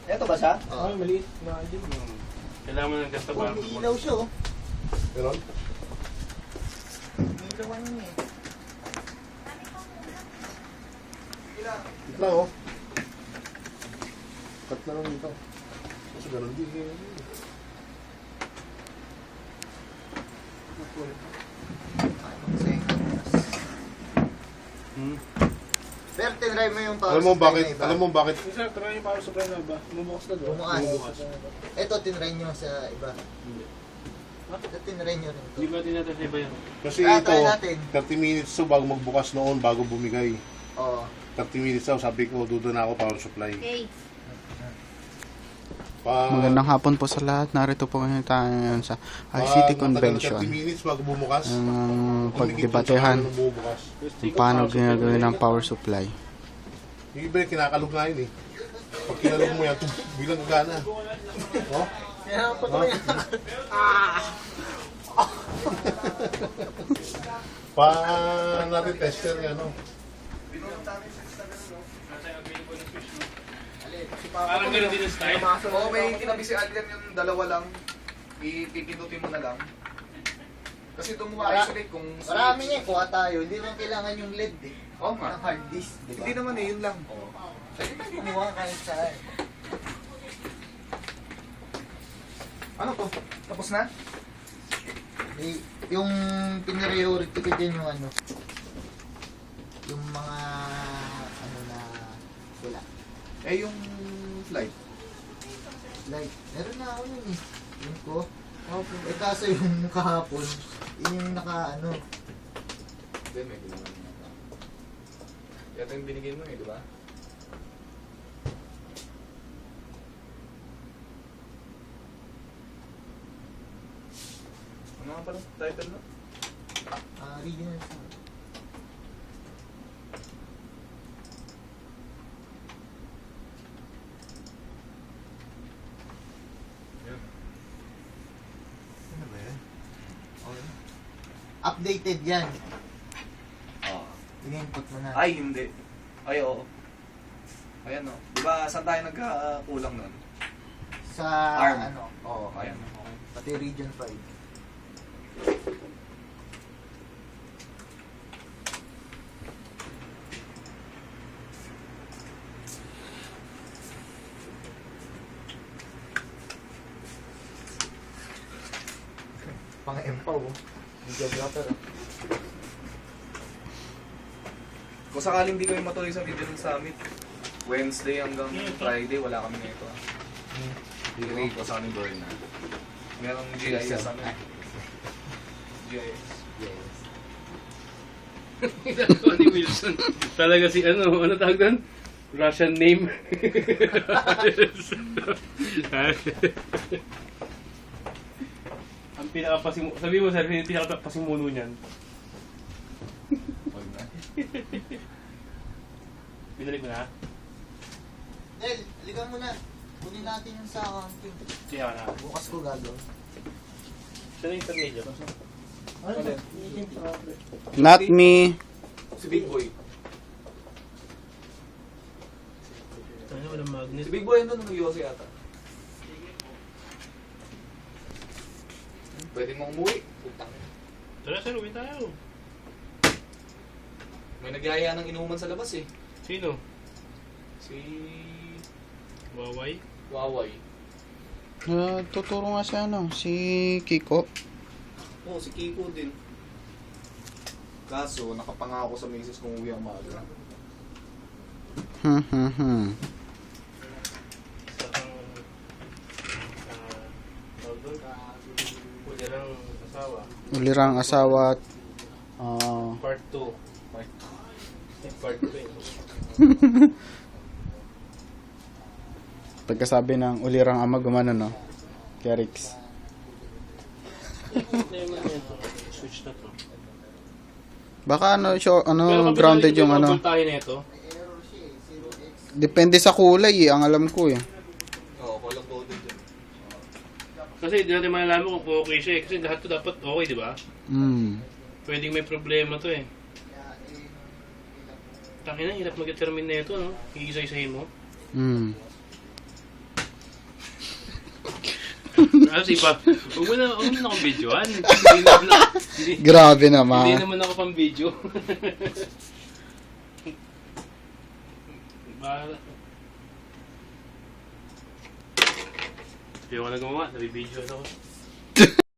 Ito ba siya? Ay, maliit. Maliit. Kailangan mo ng gasta para May ilaw siya oh. Meron? May ilawan niya eh. Ito lang oh. Cut na lang dito. Kasi ganun din eh. Pero tinry mo yung power Alam mo supply bakit? na iba. Alam mo bakit? Sir, try yung power supply na ba? Bumukas na doon. Bumukas. Ito tinry nyo sa iba. Ito tinry nyo rin ito. Hindi ba natin sa iba yan? Kasi Ah, ito, try natin. 30 minutes to bago magbukas noon, bago bumigay. Oo. 30 minutes daw, sabi ko, doon na ako power supply. Okay. Magandang hapon po sa lahat. Narito po ngayon tayo ngayon sa ICT Convention. 30 minutes bago bumukas. Ang pagdebatehan kung paano ginagawin ng power supply. Yung iba yung kinakalog nga yun eh. Pag kinalog mo yan, bilang gana. Oh? Kaya pa ito yan. Pa natin tester yan, no? Parang ganun din yung style. Oo, may kinabi si Adrian yung dalawa lang. Ipipindutin mo na lang. Kasi doon mo isolate kung Marami nga, kuha tayo. Hindi naman kailangan yung LED eh. Oo nga. Ang hard disk, di ba? Hindi naman eh, yun lang. Pwede tayo kumuha kahit saan. Ano to? Tapos na? Yung pinriority ko dyan yung ano. Yung mga ano na wala. Eh, yung flight. Like, meron na ako nun eh. Yung ko. Eh kaso yung kahapon, yun yung naka ano. Hindi, may ginawa na. Ito yung binigay mo eh, di ba? Ano nga pala title no? Regional sound. Ano ba yan? Updated yan. Oo. In-input mo na. Ay, hindi. Ay, oo. Ayan o. Di ba, saan tayo nagkakulang nun? Sa ARM. ano. Oo, ayan. Okay. Pati Region 5. Pang-empaw oh. Videographer oh. Kung sakaling hindi kami matuloy sa Digital Summit, Wednesday hanggang Friday, wala kami nito. Hindi ko sa amin burn na. Merong GIS ano. GIS. Yes. Ginagawa ni Wilson. Talaga si ano tawag doon? Russian name. Ang pinakapasimuno, sabi mo sir, yung pinakapasimuno niyan. Wag na. Binalik mo na? Del, ligang mo na. Kunin natin yung sa accounting. Kaya na. Bukas ko gagawin. Siya na yung tornilyo. Not me. Si Big Boy. Ano, walang magnet. Si Big Boy ano nung Yose yata. Pwede mong umuwi. Putang. Tara sir, uwi tayo. May nagyaya ng inuman sa labas eh. Sino? Si Waway? Waway. Tuturo nga si ano, si Kiko. Oo, si Kiko din. Kaso, nakapangako sa misis kung uwi ang maaga. Ulirang asawa. Ulirang asawa at Part 2. Part 3. pagkasabi ng ulirang ama gumano no? Kerix. Switch na to. Baka ano, Pero grounded yung ano. voltahe na ito. Depende sa kulay eh, ang alam ko eh. Oo, walang coded yun. Kasi hindi natin malalaman kung okay siya eh. Kasi lahat to dapat okay, di ba? Pwedeng may problema to eh. Takina, hirap mag-determine na ito, no? Iisa-isahin mo. Huwag mo na akong videoan. Hindi naman ako, Grabe hindi naman. naman ako pang video. Bahala. Hindi ako na gumawa, nabibidyo ako.